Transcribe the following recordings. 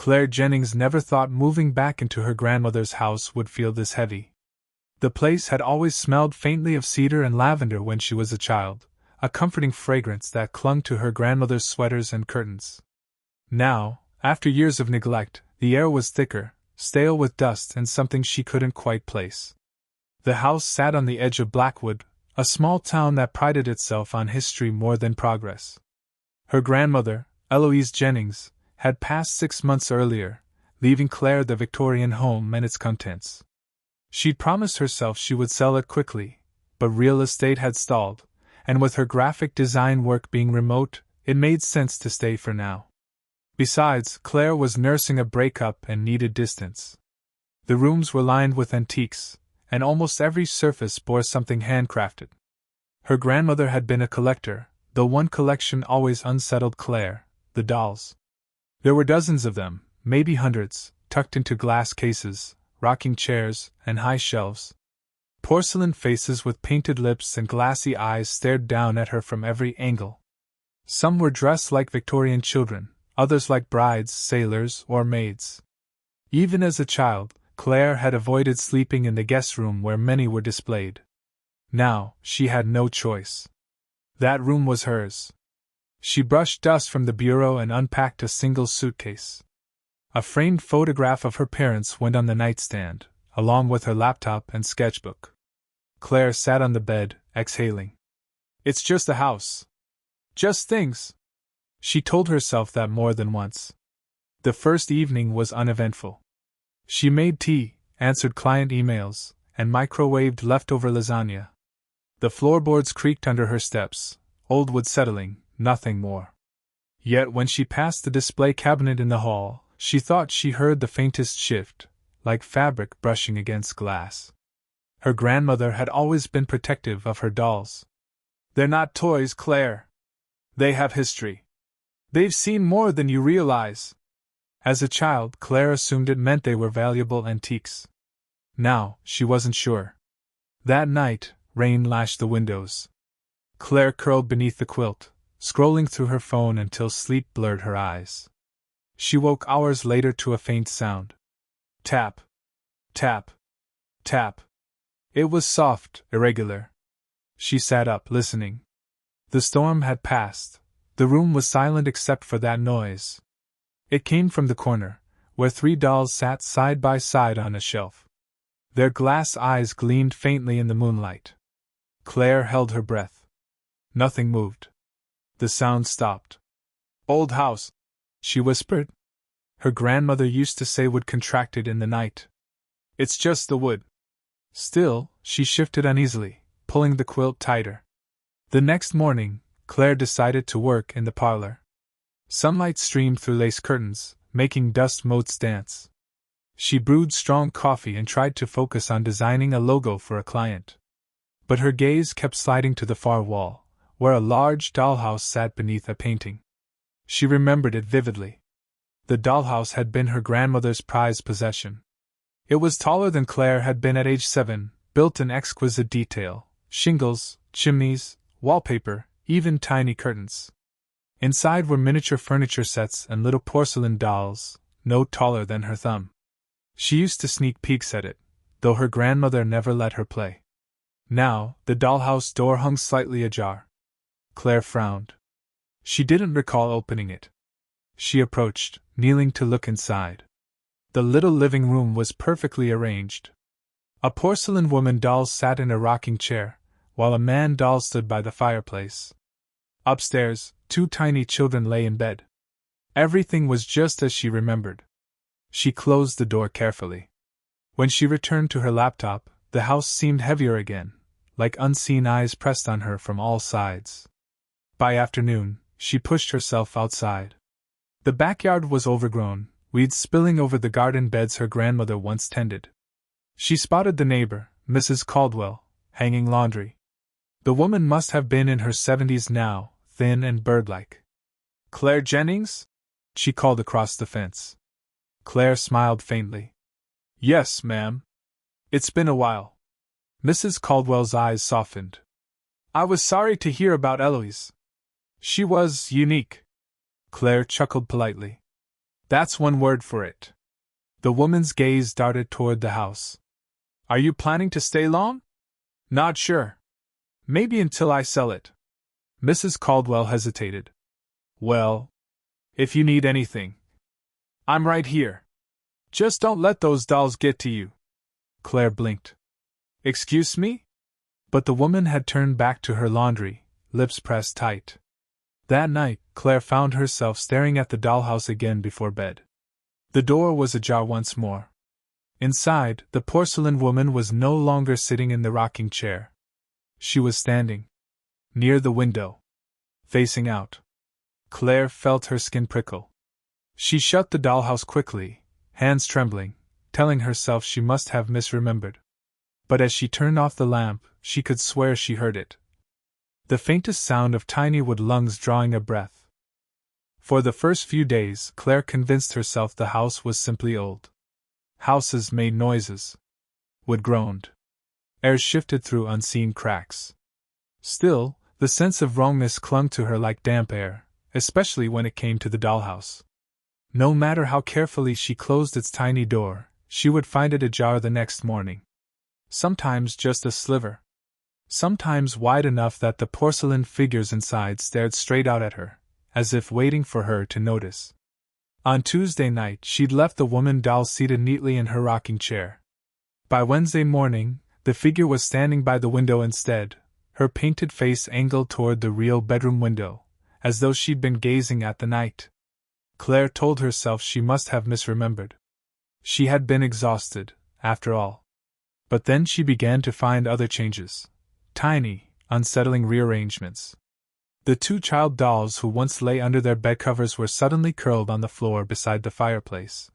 Claire Jennings never thought moving back into her grandmother's house would feel this heavy. The place had always smelled faintly of cedar and lavender when she was a child, a comforting fragrance that clung to her grandmother's sweaters and curtains. Now, after years of neglect, the air was thicker, stale with dust and something she couldn't quite place. The house sat on the edge of Blackwood, a small town that prided itself on history more than progress. Her grandmother, Eloise Jennings, had passed 6 months earlier, leaving Claire the Victorian home and its contents. She'd promised herself she would sell it quickly, but real estate had stalled, and with her graphic design work being remote, it made sense to stay for now. Besides, Claire was nursing a breakup and needed distance. The rooms were lined with antiques, and almost every surface bore something handcrafted. Her grandmother had been a collector, though one collection always unsettled Claire: the dolls. There were dozens of them, maybe hundreds, tucked into glass cases, rocking chairs, and high shelves. Porcelain faces with painted lips and glassy eyes stared down at her from every angle. Some were dressed like Victorian children, others like brides, sailors, or maids. Even as a child, Claire had avoided sleeping in the guest room where many were displayed. Now, she had no choice. That room was hers. She brushed dust from the bureau and unpacked a single suitcase. A framed photograph of her parents went on the nightstand, along with her laptop and sketchbook. Claire sat on the bed, exhaling. It's just a house. Just things. She told herself that more than once. The first evening was uneventful. She made tea, answered client emails, and microwaved leftover lasagna. The floorboards creaked under her steps, old wood settling, nothing more. Yet when she passed the display cabinet in the hall, she thought she heard the faintest shift, like fabric brushing against glass. Her grandmother had always been protective of her dolls. They're not toys, Claire. They have history. They've seen more than you realize. As a child, Claire assumed it meant they were valuable antiques. Now, she wasn't sure. That night, rain lashed the windows. Claire curled beneath the quilt, scrolling through her phone until sleep blurred her eyes. She woke hours later to a faint sound. Tap. Tap. Tap. It was soft, irregular. She sat up, listening. The storm had passed. The room was silent except for that noise. It came from the corner, where 3 dolls sat side by side on a shelf. Their glass eyes gleamed faintly in the moonlight. Claire held her breath. Nothing moved. The sound stopped. Old house, she whispered. Her grandmother used to say wood contracted in the night. It's just the wood. Still, she shifted uneasily, pulling the quilt tighter. The next morning, Claire decided to work in the parlor. Sunlight streamed through lace curtains, making dust motes dance. She brewed strong coffee and tried to focus on designing a logo for a client. But her gaze kept sliding to the far wall, where a large dollhouse sat beneath a painting. She remembered it vividly. The dollhouse had been her grandmother's prized possession. It was taller than Claire had been at age 7, built in exquisite detail: shingles, chimneys, wallpaper, even tiny curtains. Inside were miniature furniture sets and little porcelain dolls, no taller than her thumb. She used to sneak peeks at it, though her grandmother never let her play. Now, the dollhouse door hung slightly ajar. Claire frowned. She didn't recall opening it. She approached, kneeling to look inside. The little living room was perfectly arranged. A porcelain woman doll sat in a rocking chair, while a man doll stood by the fireplace. Upstairs, 2 tiny children lay in bed. Everything was just as she remembered. She closed the door carefully. When she returned to her laptop, the house seemed heavier again, like unseen eyes pressed on her from all sides. By afternoon, she pushed herself outside. The backyard was overgrown, weeds spilling over the garden beds her grandmother once tended. She spotted the neighbor, Mrs. Caldwell, hanging laundry. The woman must have been in her 70s now, thin and bird-like. Claire Jennings? She called across the fence. Claire smiled faintly. Yes, ma'am. It's been a while. Mrs. Caldwell's eyes softened. I was sorry to hear about Eloise. She was unique. Claire chuckled politely. That's one word for it. The woman's gaze darted toward the house. Are you planning to stay long? Not sure. Maybe until I sell it. Mrs. Caldwell hesitated. Well, if you need anything, I'm right here. Just don't let those dolls get to you. Claire blinked. Excuse me? But the woman had turned back to her laundry, lips pressed tight. That night, Claire found herself staring at the dollhouse again before bed. The door was ajar once more. Inside, the porcelain woman was no longer sitting in the rocking chair. She was standing near the window, facing out. Claire felt her skin prickle. She shut the dollhouse quickly, hands trembling, telling herself she must have misremembered. But as she turned off the lamp, she could swear she heard it. The faintest sound of tiny wood lungs drawing a breath. For the first few days, Claire convinced herself the house was simply old. Houses made noises. Wood groaned. Air shifted through unseen cracks. Still, the sense of wrongness clung to her like damp air, especially when it came to the dollhouse. No matter how carefully she closed its tiny door, she would find it ajar the next morning. Sometimes just a sliver. Sometimes wide enough that the porcelain figures inside stared straight out at her, as if waiting for her to notice. On Tuesday night, she'd left the woman doll seated neatly in her rocking chair. By Wednesday morning, the figure was standing by the window instead, her painted face angled toward the real bedroom window, as though she'd been gazing at the night. Claire told herself she must have misremembered. She had been exhausted, after all. But then she began to find other changes. Tiny, unsettling rearrangements. The two child dolls who once lay under their bedcovers were suddenly curled on the floor beside the fireplace.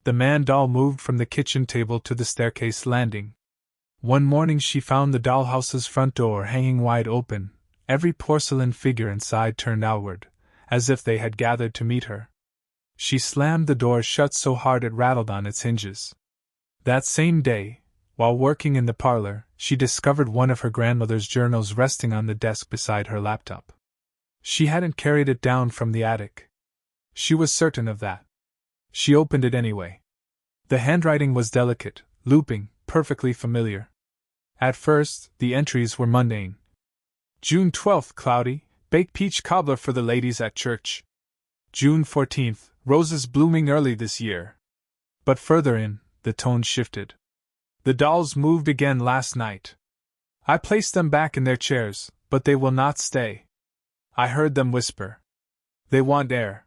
The man doll moved from the kitchen table to the staircase landing. One morning she found the dollhouse's front door hanging wide open, every porcelain figure inside turned outward, as if they had gathered to meet her. She slammed the door shut so hard it rattled on its hinges. That same day, while working in the parlor, she discovered one of her grandmother's journals resting on the desk beside her laptop. She hadn't carried it down from the attic. She was certain of that. She opened it anyway. The handwriting was delicate, looping, perfectly familiar. At first, the entries were mundane. June 12th, cloudy, baked peach cobbler for the ladies at church. June 14th, roses blooming early this year. But further in, the tone shifted. The dolls moved again last night. I placed them back in their chairs, but they will not stay. I heard them whisper. They want air.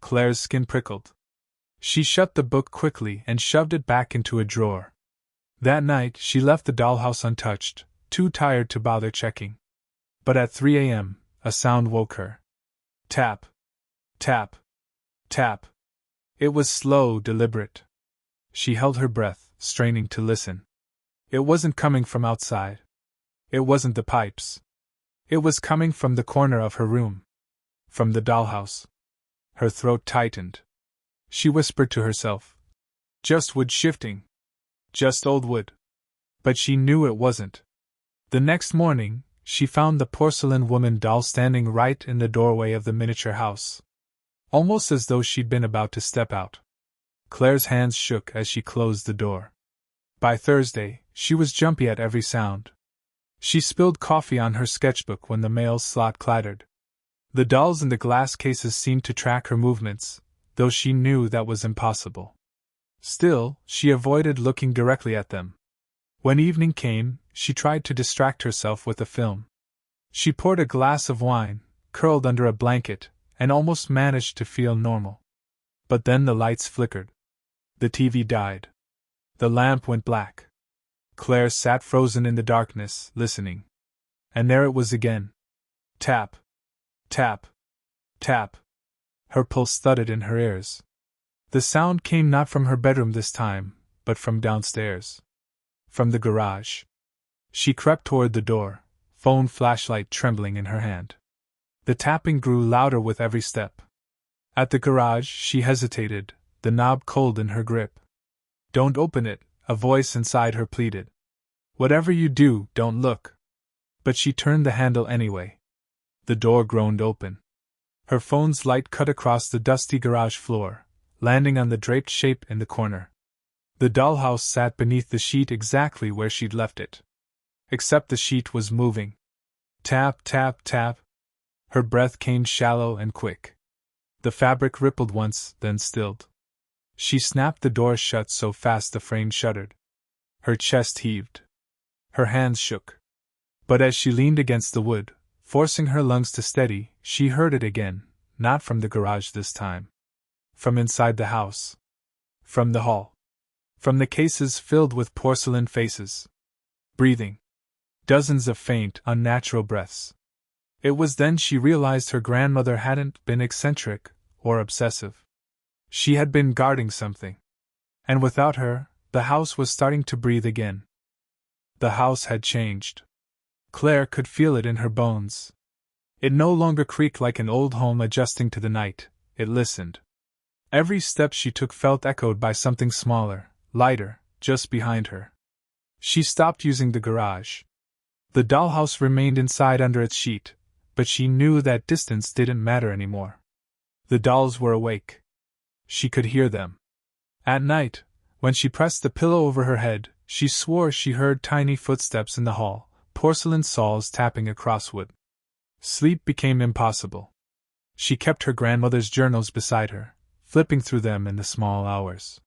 Claire's skin prickled. She shut the book quickly and shoved it back into a drawer. That night she left the dollhouse untouched, too tired to bother checking. But at 3 a.m., a sound woke her. Tap. Tap. Tap. It was slow, deliberate. She held her breath, straining to listen. It wasn't coming from outside. It wasn't the pipes. It was coming from the corner of her room. From the dollhouse. Her throat tightened. She whispered to herself. Just wood shifting. Just old wood. But she knew it wasn't. The next morning, she found the porcelain woman doll standing right in the doorway of the miniature house. Almost as though she'd been about to step out. Claire's hands shook as she closed the door. By Thursday, she was jumpy at every sound. She spilled coffee on her sketchbook when the mail slot clattered. The dolls in the glass cases seemed to track her movements, though she knew that was impossible. Still, she avoided looking directly at them. When evening came, she tried to distract herself with a film. She poured a glass of wine, curled under a blanket, and almost managed to feel normal. But then the lights flickered. The TV died. The lamp went black. Claire sat frozen in the darkness, listening. And there it was again. Tap. Tap. Tap. Her pulse thudded in her ears. The sound came not from her bedroom this time, but from downstairs. From the garage. She crept toward the door, phone flashlight trembling in her hand. The tapping grew louder with every step. At the garage, she hesitated, the knob cold in her grip. Don't open it, a voice inside her pleaded. Whatever you do, don't look. But she turned the handle anyway. The door groaned open. Her phone's light cut across the dusty garage floor, landing on the draped shape in the corner. The dollhouse sat beneath the sheet exactly where she'd left it. Except the sheet was moving. Tap, tap, tap. Her breath came shallow and quick. The fabric rippled once, then stilled. She snapped the door shut so fast the frame shuddered. Her chest heaved. Her hands shook. But as she leaned against the wood, forcing her lungs to steady, she heard it again, not from the garage this time. From inside the house. From the hall. From the cases filled with porcelain faces. Breathing. Dozens of faint, unnatural breaths. It was then she realized her grandmother hadn't been eccentric or obsessive. She had been guarding something. And without her, the house was starting to breathe again. The house had changed. Claire could feel it in her bones. It no longer creaked like an old home adjusting to the night, it listened. Every step she took felt echoed by something smaller, lighter, just behind her. She stopped using the garage. The dollhouse remained inside under its sheet, but she knew that distance didn't matter anymore. The dolls were awake. She could hear them. At night, when she pressed the pillow over her head, she swore she heard tiny footsteps in the hall, porcelain saws tapping across wood. Sleep became impossible. She kept her grandmother's journals beside her, flipping through them in the small hours.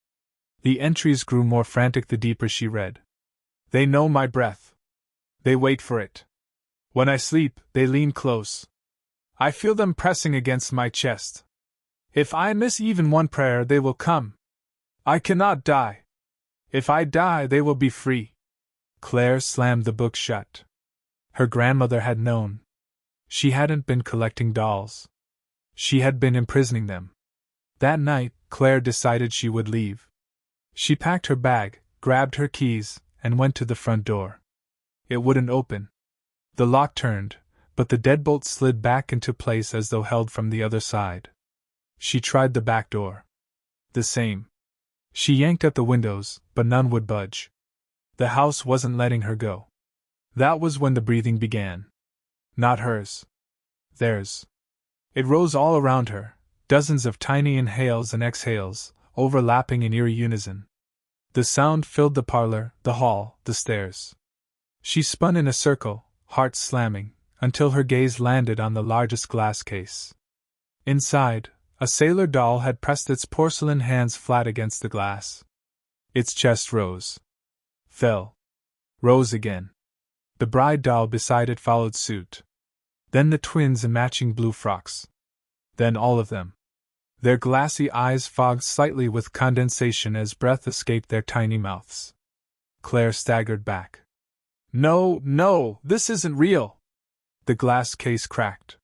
The entries grew more frantic the deeper she read. They know my breath. They wait for it. When I sleep, they lean close. I feel them pressing against my chest. If I miss even one prayer, they will come. I cannot die. If I die, they will be free. Claire slammed the book shut. Her grandmother had known. She hadn't been collecting dolls. She had been imprisoning them. That night, Claire decided she would leave. She packed her bag, grabbed her keys, and went to the front door. It wouldn't open. The lock turned, but the deadbolt slid back into place as though held from the other side. She tried the back door. The same. She yanked at the windows, but none would budge. The house wasn't letting her go. That was when the breathing began. Not hers. Theirs. It rose all around her, dozens of tiny inhales and exhales, overlapping in eerie unison. The sound filled the parlor, the hall, the stairs. She spun in a circle, heart slamming, until her gaze landed on the largest glass case. Inside, a sailor doll had pressed its porcelain hands flat against the glass. Its chest rose. Fell. Rose again. The bride doll beside it followed suit. Then the twins in matching blue frocks. Then all of them. Their glassy eyes fogged slightly with condensation as breath escaped their tiny mouths. Claire staggered back. No, no, this isn't real! The glass case cracked.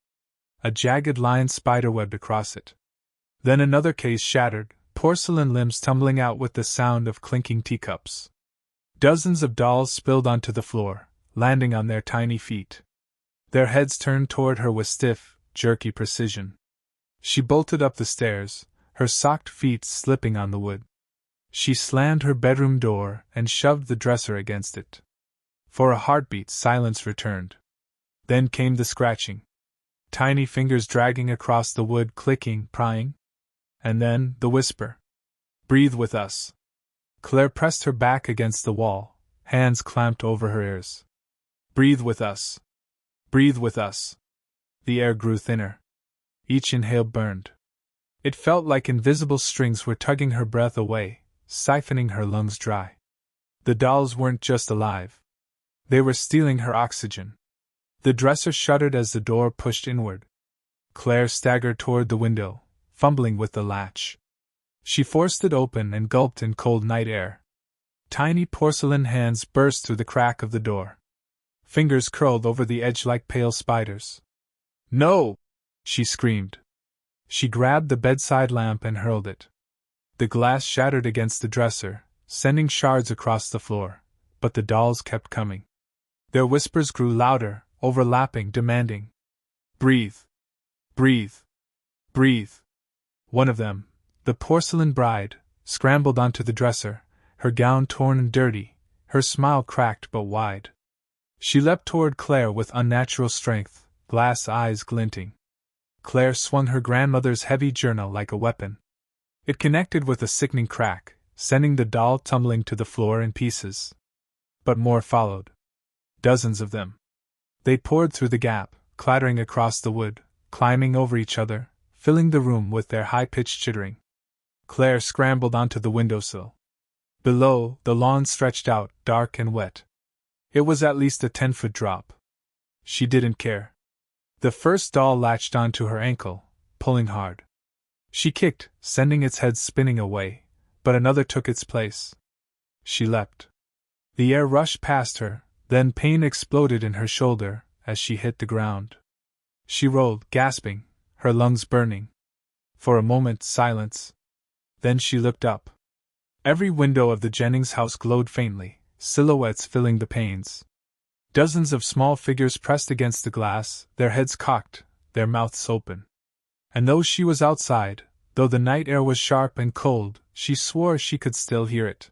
A jagged line spiderwebbed across it. Then another case shattered, porcelain limbs tumbling out with the sound of clinking teacups. Dozens of dolls spilled onto the floor, landing on their tiny feet. Their heads turned toward her with stiff, jerky precision. She bolted up the stairs, her socked feet slipping on the wood. She slammed her bedroom door and shoved the dresser against it. For a heartbeat, silence returned. Then came the scratching. Tiny fingers dragging across the wood, clicking, prying. And then, the whisper. Breathe with us. Claire pressed her back against the wall, hands clamped over her ears. Breathe with us. Breathe with us. The air grew thinner. Each inhale burned. It felt like invisible strings were tugging her breath away, siphoning her lungs dry. The dolls weren't just alive. They were stealing her oxygen. The dresser shuddered as the door pushed inward. Claire staggered toward the window, fumbling with the latch. She forced it open and gulped in cold night air. Tiny porcelain hands burst through the crack of the door. Fingers curled over the edge like pale spiders. No! She screamed. She grabbed the bedside lamp and hurled it. The glass shattered against the dresser, sending shards across the floor, but the dolls kept coming. Their whispers grew louder, overlapping, demanding. Breathe. Breathe. Breathe. One of them, the porcelain bride, scrambled onto the dresser, her gown torn and dirty, her smile cracked but wide. She leapt toward Claire with unnatural strength, glass eyes glinting. Claire swung her grandmother's heavy journal like a weapon. It connected with a sickening crack, sending the doll tumbling to the floor in pieces. But more followed. Dozens of them. They poured through the gap, clattering across the wood, climbing over each other, filling the room with their high-pitched chittering. Claire scrambled onto the windowsill. Below, the lawn stretched out, dark and wet. It was at least a 10-foot drop. She didn't care. The first doll latched onto her ankle, pulling hard. She kicked, sending its head spinning away, but another took its place. She leapt. The air rushed past her, then pain exploded in her shoulder as she hit the ground. She rolled, gasping, her lungs burning. For a moment, silence. Then she looked up. Every window of the Jennings house glowed faintly, silhouettes filling the panes. Dozens of small figures pressed against the glass, their heads cocked, their mouths open. And though she was outside, though the night air was sharp and cold, she swore she could still hear it.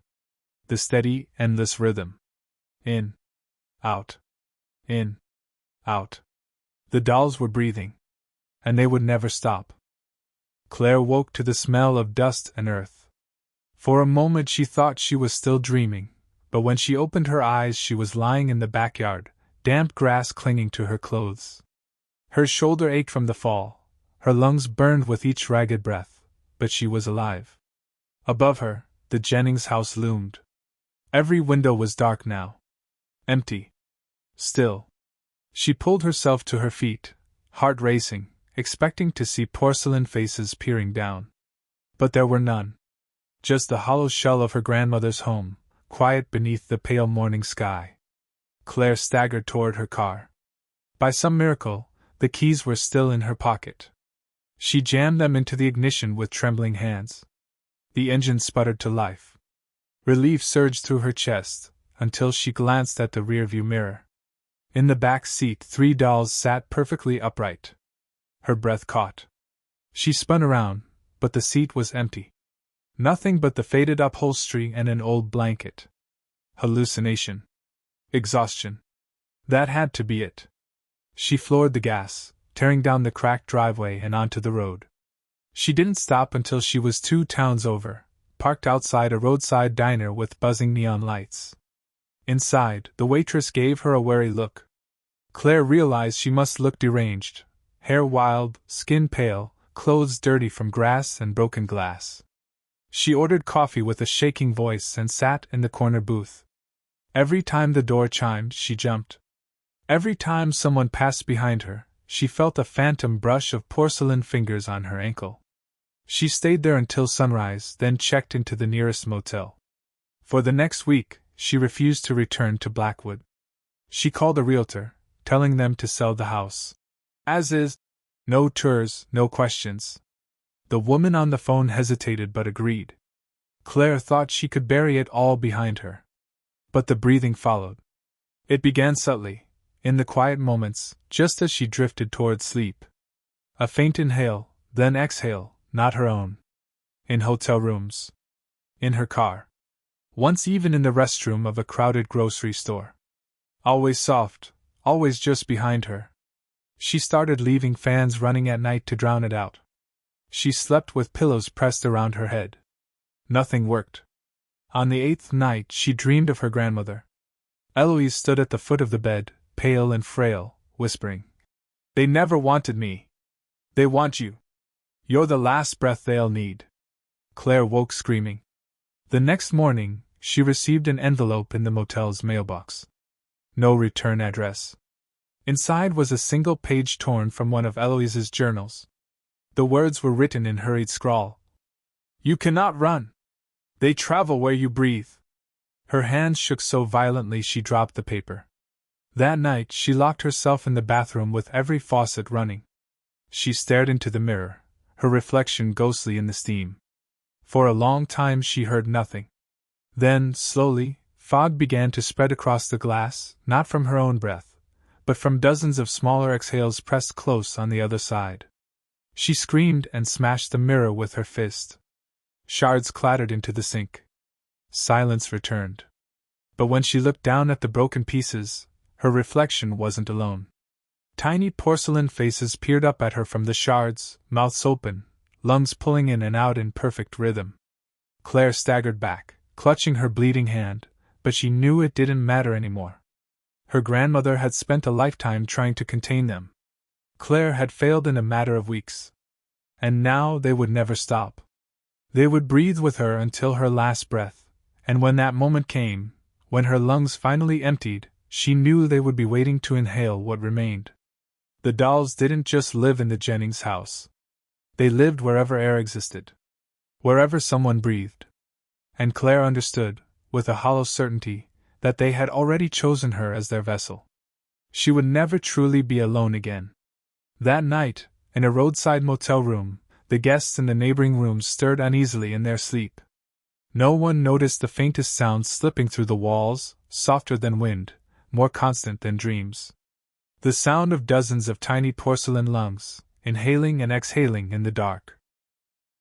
The steady, endless rhythm. In. Out. In. Out. The dolls were breathing. And they would never stop. Claire woke to the smell of dust and earth. For a moment she thought she was still dreaming, but when she opened her eyes she was lying in the backyard, damp grass clinging to her clothes. Her shoulder ached from the fall, her lungs burned with each ragged breath, but she was alive. Above her, the Jennings house loomed. Every window was dark now. Empty. Still. She pulled herself to her feet, heart racing, expecting to see porcelain faces peering down. But there were none. Just the hollow shell of her grandmother's home, quiet beneath the pale morning sky. Claire staggered toward her car. By some miracle, the keys were still in her pocket. She jammed them into the ignition with trembling hands. The engine sputtered to life. Relief surged through her chest, until she glanced at the rearview mirror. In the back seat 3 dolls sat perfectly upright. Her breath caught. She spun around, but the seat was empty. Nothing but the faded upholstery and an old blanket. Hallucination. Exhaustion. That had to be it. She floored the gas, tearing down the cracked driveway and onto the road. She didn't stop until she was 2 towns over, parked outside a roadside diner with buzzing neon lights. Inside, the waitress gave her a wary look. Claire realized she must look deranged, hair wild, skin pale, clothes dirty from grass and broken glass. She ordered coffee with a shaking voice and sat in the corner booth. Every time the door chimed, she jumped. Every time someone passed behind her, she felt a phantom brush of porcelain fingers on her ankle. She stayed there until sunrise, then checked into the nearest motel. For the next week, she refused to return to Blackwood. She called a realtor, telling them to sell the house. As is. No tours, no questions. The woman on the phone hesitated but agreed. Claire thought she could bury it all behind her. But the breathing followed. It began subtly, in the quiet moments, just as she drifted toward sleep. A faint inhale, then exhale, not her own. In hotel rooms. In her car. Once even in the restroom of a crowded grocery store. Always soft, always just behind her. She started leaving fans running at night to drown it out. She slept with pillows pressed around her head. Nothing worked. On the 8th night she dreamed of her grandmother. Eloise stood at the foot of the bed, pale and frail, whispering, "They never wanted me. They want you. You're the last breath they'll need." Claire woke screaming. The next morning, she received an envelope in the motel's mailbox. No return address. Inside was a single page torn from one of Eloise's journals. The words were written in hurried scrawl. "You cannot run. They travel where you breathe." Her hands shook so violently she dropped the paper. That night she locked herself in the bathroom with every faucet running. She stared into the mirror, her reflection ghostly in the steam. For a long time she heard nothing. Then, slowly, fog began to spread across the glass, not from her own breath, but from dozens of smaller exhales pressed close on the other side. She screamed and smashed the mirror with her fist. Shards clattered into the sink. Silence returned. But when she looked down at the broken pieces, her reflection wasn't alone. Tiny porcelain faces peered up at her from the shards, mouths open, lungs pulling in and out in perfect rhythm. Claire staggered back, clutching her bleeding hand, but she knew it didn't matter anymore. Her grandmother had spent a lifetime trying to contain them. Claire had failed in a matter of weeks. And now they would never stop. They would breathe with her until her last breath, and when that moment came, when her lungs finally emptied, she knew they would be waiting to inhale what remained. The dolls didn't just live in the Jennings house. They lived wherever air existed. Wherever someone breathed. And Claire understood, with a hollow certainty, that they had already chosen her as their vessel. She would never truly be alone again. That night, in a roadside motel room, the guests in the neighboring rooms stirred uneasily in their sleep. No one noticed the faintest sounds slipping through the walls, softer than wind, more constant than dreams. The sound of dozens of tiny porcelain lungs, inhaling and exhaling in the dark.